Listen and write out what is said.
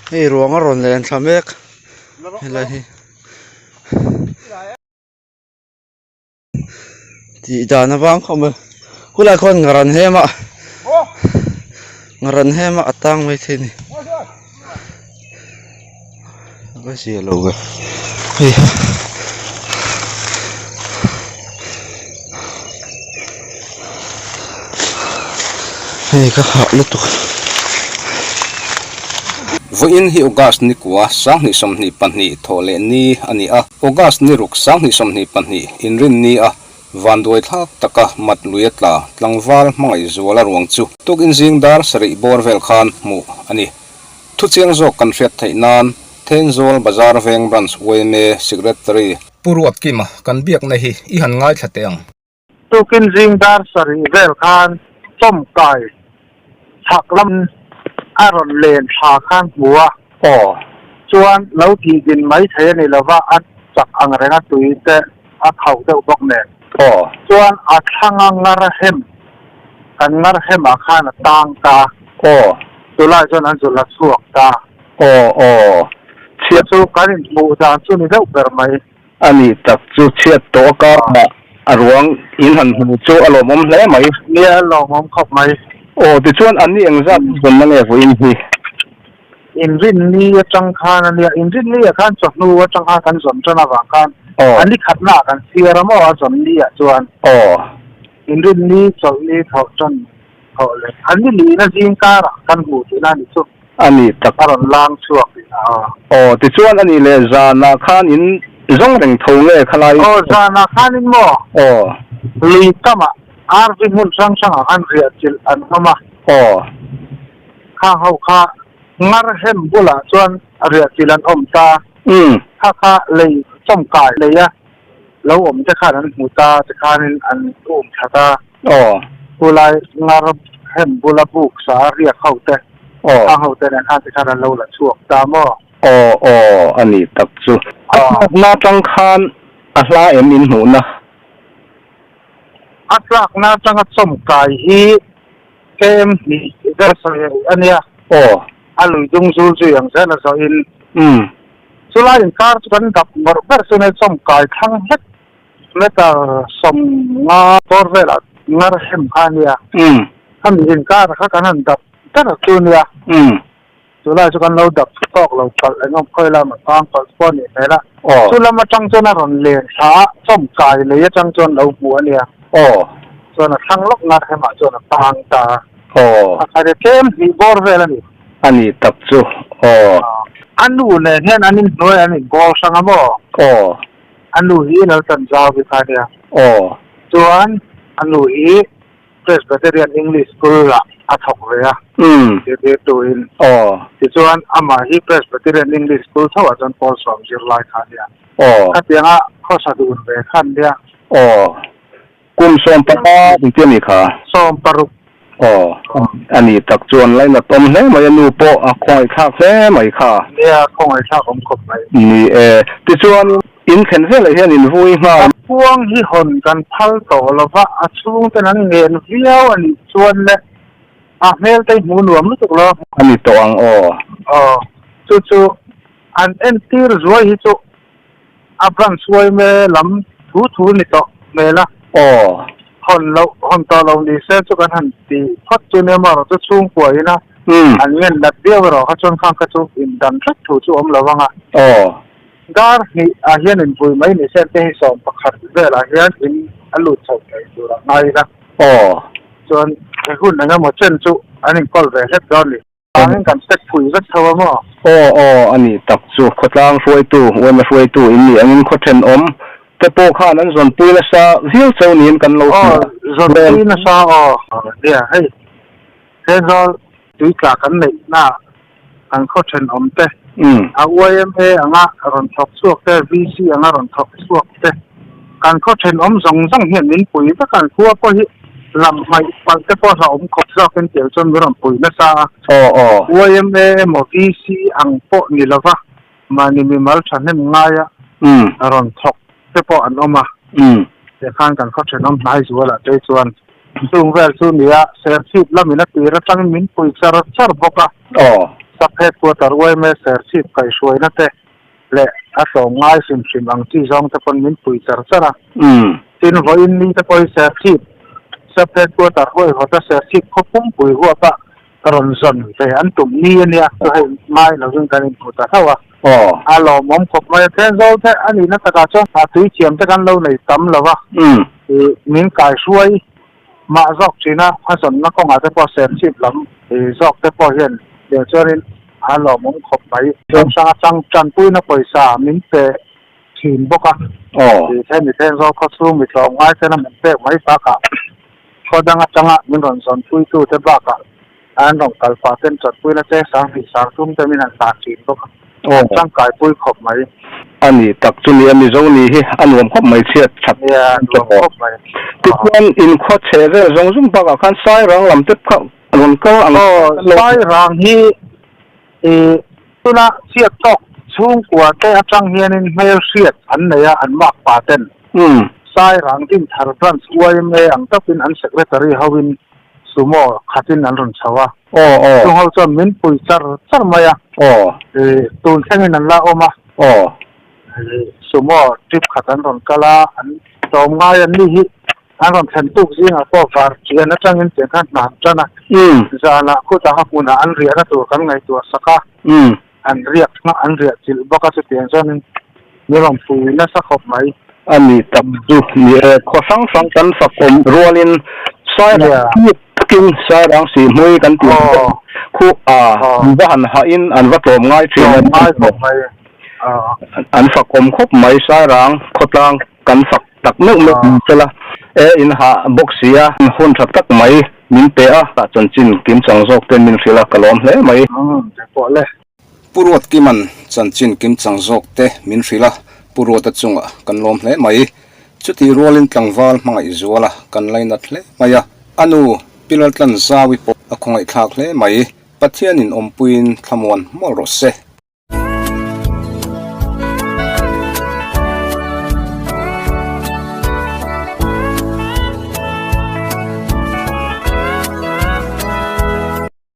Hei ruang a ron len thamek helai hi ti dana wang khom kulai khon ngaran hema atang mai thini cái gì lâu rồi hey cái họ lúc tục Voin hi August ni kwa sang ni som ni pan ni thole ni ani a August ni ruk sang ni som ni pan ni inrin ni a vandoi thak taka mat luetla tlangwal mangai zuala ruang chu tukin jing dar sari borvel khan mu ani thu chiang zo kan riat thainan Tenzol Bazar Veng Branch Weme Secretary Puruat Kima kan biak na hi i han ngai thateng tukin jing dar sari vel khan som kai thaklam aron len tha khan bua chuan lo ti din mai the ni lawa at chak ang renga tuite a khau de bok ne chuan a thanga ngar hem kan ngar hem a khan tang ta tulai chuan an chula chuak ta chia chu kan mu dan chu ni deuh ber mai ani tak chu chiat to ka arwang in han hu chu alomom hle mai ni alomom khop mai ti chuan an ni engzat gon na nge voin hi in rin ni chang khan ani in rin ni khan choknu wa chang khan kan zon chana wang khan ani khatna kan siaramo a zon ni a chuan in rin ni chok ni thau chon le ani li na jing ka kan hu ti na ni chu ani takaron lang chuak ti chuan ani le zana khan in zong reng tho nge khalai zana khan in mo li kama arvin hun sang sang an ria chil an mama kha hau kha ngar hem bula chuan ria chil an om ta kha le chom kai le ya lo om te khan an mu ta te khan an om thata pulai ngar hem bula buk sa ria khau te kha hau te na khan te khan lo la chuak ta mo ani tak chu na tang khan a hla em in hu na atlak na changa chom kai hi kem ni der so ania alui dung zul chu yang sa na so in chula in kar chuan dap mor ber so ne chom kai thang het meta som nga tor vela ngar hem khania ham in kar kha kan dap ta chu nia chula chu kan lo dap tok lo pal ngom khoi la ma tang pal pon ni la chula ma chang chona ron le sa chom kai le ya chang chon lo bu aniaส่วนทั้งโลกนัดให้มาส่วนต่างตาอาจจะเข้มมีบอร์เวลนี่อันนี้ตับจูอันนู้นเนี่ยอันนี้น้อยอันนี้บอลสังหะอันนู้นฮีเราตันจาววิคาเดียส่วนอันนู้นฮี Presbyterian English School ละอัฐกเรียเด็กตัวอินส่วนอามาฮี Presbyterian English School เท่าอาจารย์พอลสอมจิรไลคาเดียถ้าเพียงอ่ะข้อสะดุดเบคันเดียกุมส่งปะถึงเที่ยนี่ค่ะส่งปะรุกอันนี้ตักจวนไรนะต้มเล่ไม่นูโปะคอยข้าวแท้ไม่ค่ะเนี่ยคอยข้าวผมขบไปนี่ติจวนอินเข็นเส้นอะไรเฮียนินหุยมาพวงที่หนกันพัลโตแล้วว่าช่วงแต่นั้นเงินเบี้ยวอันนี้จวนเลยเมลได้หูหนวมรู้สึกหรออันนี้ตัวงจู่อันเอ็นตีร์ช่วยฮิจูบรันช่วยเมลำทูนี่ต่อเมล่ะคนต่อเราดีเซลจุกันหันตีพัดจุนเนี่ยมาเราจะช่วงป่วยนะอันเงินดัดเบี้ยวเราเขาจนข้างกระจุกอินดันชักถูจุอมเราบ้างการนี่เฮียนินปุยไม่ในเส้นที่สองประคัดเวลาเฮียนินอันหลุดสองไปดูละไงนะจนไอ้หุ่นนั่นก็หมดเส้นจุอันนี้ก็เลยเฮ็ดดอนเลยอันนี้กันเซ็ตปุยก็เท่ามั้งอันนี้ตักจุขดล่างช่วยตู้วันมาช่วยตู้อินนี่อันนี้ขดเทนอมแต่โปข้านั้นส่วนปุยละซาเฮียวเจ้านี่กันเราส่วนปุยละซาเนี่ยให้เฮ้ยเราดูจากกันเลยนะอันขดเทนอมเต้YMA อ่ะรอนทอกสวกเต้ VC อ่ะรอนทอกสวกเต้การขดเทนอมส่งเห็นนินปุยถ้าการคั่วก็ฮิลำไม่ปังแต่พอเราขดสวกเป็นเกี่ยวจนรอนปุยละซาYMA หมด VC อังโปนี่ละวะมันนี่มีมัลชันให้ง่ายรอนทอกแต่พออันออกมาแต่ข้างกันขดเทนอมนายส่วนละใจส่วนซึ่งเวลส่วนนี้เสียชีวิตแล้วมีนักตีรักษามินปุยสารบกะ สักเพศตัวตรวยแม่เสียชีพไก่ช่วยนั่นเองและอาสองง่ายสิมอังที่สองตะคนมินปุยจระนะจินหัวอินนี่ตะคนเสียชีพสักเพศตัวตรวยเขาจะเสียชีพเขาปุ่มปุยหัวปะกระรอนสนแต่อันตุ่มนี้เนี่ยก็ให้ไม้เราจึงการอินพุตเท่าว่าอาลมมขบมาแทนเราแทนอันนี้นักการจ้าตุยเฉียมตะกันเราในตั้มแล้ววะมินไก่ช่วยมาจอกจีน่าพัสดุนักของอาจจะพอเสียชีพลำจอกแต่พอเห็นเดี๋ยวจะเรียนอาลมมขบไปเรื่องสังจันปุยนักปอยสามินเตะทีมบกะแทนเราเขาสู้มิตรง่ายแค่นั้นเตะไม่ปากะเขาดังจังอ่ะมินรอนสอนปุยตู้เตะปากะอันต้องการฟาเต้นจัดปุยแล้วเจ๊สามทุ่มแต่มินันตาทีมบกะร่างกายปุยขบไหมอันนี้ตักจุเลียมีตรงนี้อันรวมครบไม่เชียดชัดเนี่ยรวมครบไหมทุกวันอินโคเชเรจงซุ่มปากกันสายรังลำตึกเขารวมก็อันสายรังที่ตุลาเสียตกช่วงกว่าแต่จังเฮียนินไม่เสียอันไหนอันมากป่าเต้นสายรังที่ทาร์บันสวยเมย์อันต้องเป็นอันเซกเรตารีฮาวินสุโมขัดินอันรุนชาวะตรงเขาจะมินปุยจาร์มาอ่ะตูนเส้นนั้นละออกมาสุโมทริปขัดอันรุนกะลาอันตรงง่ายอันนี้อันรุนเซนตุกซิงอ่ะพอฟาร์จีนจังเงินเสียกันนานจังนะจะนะคู่ตาหักมุนอันเรียนตัวกันไงตัวสักอันเรียกจิลบักสุดเตียนจังนี่ลองปุยน่าสักขบไหมอันนี้ตับดูนี่ข้อสังกันสักคนรัวลินสายที่กินสายรังสีมวยกันตีคู่บ้านหาอินอันวัดลมง่ายที่ง่ายขบไหมอันฝักอมครบไหมสายรังขดรังกันฝักตักนึกนึกจะละอินหาบกเสียหุ่นตักไหมมินเตะตัดจนจินกิมจังโจกเต็มมินฟิลากลอมเลยไหมจะพอเลยปุรวดกิมันจนจินกิมจังโจกเตมินฟิลาปุรวดตัดจงกันลอมเลยไหมชุดที่รัวลินตังวาลมังอิจัวละกันไลนัดเลยไหมอะอนุพิลตันซาวิปะคงไอคลากเลยไหมปัทยานินอมปุยนขมวนมอรสเซ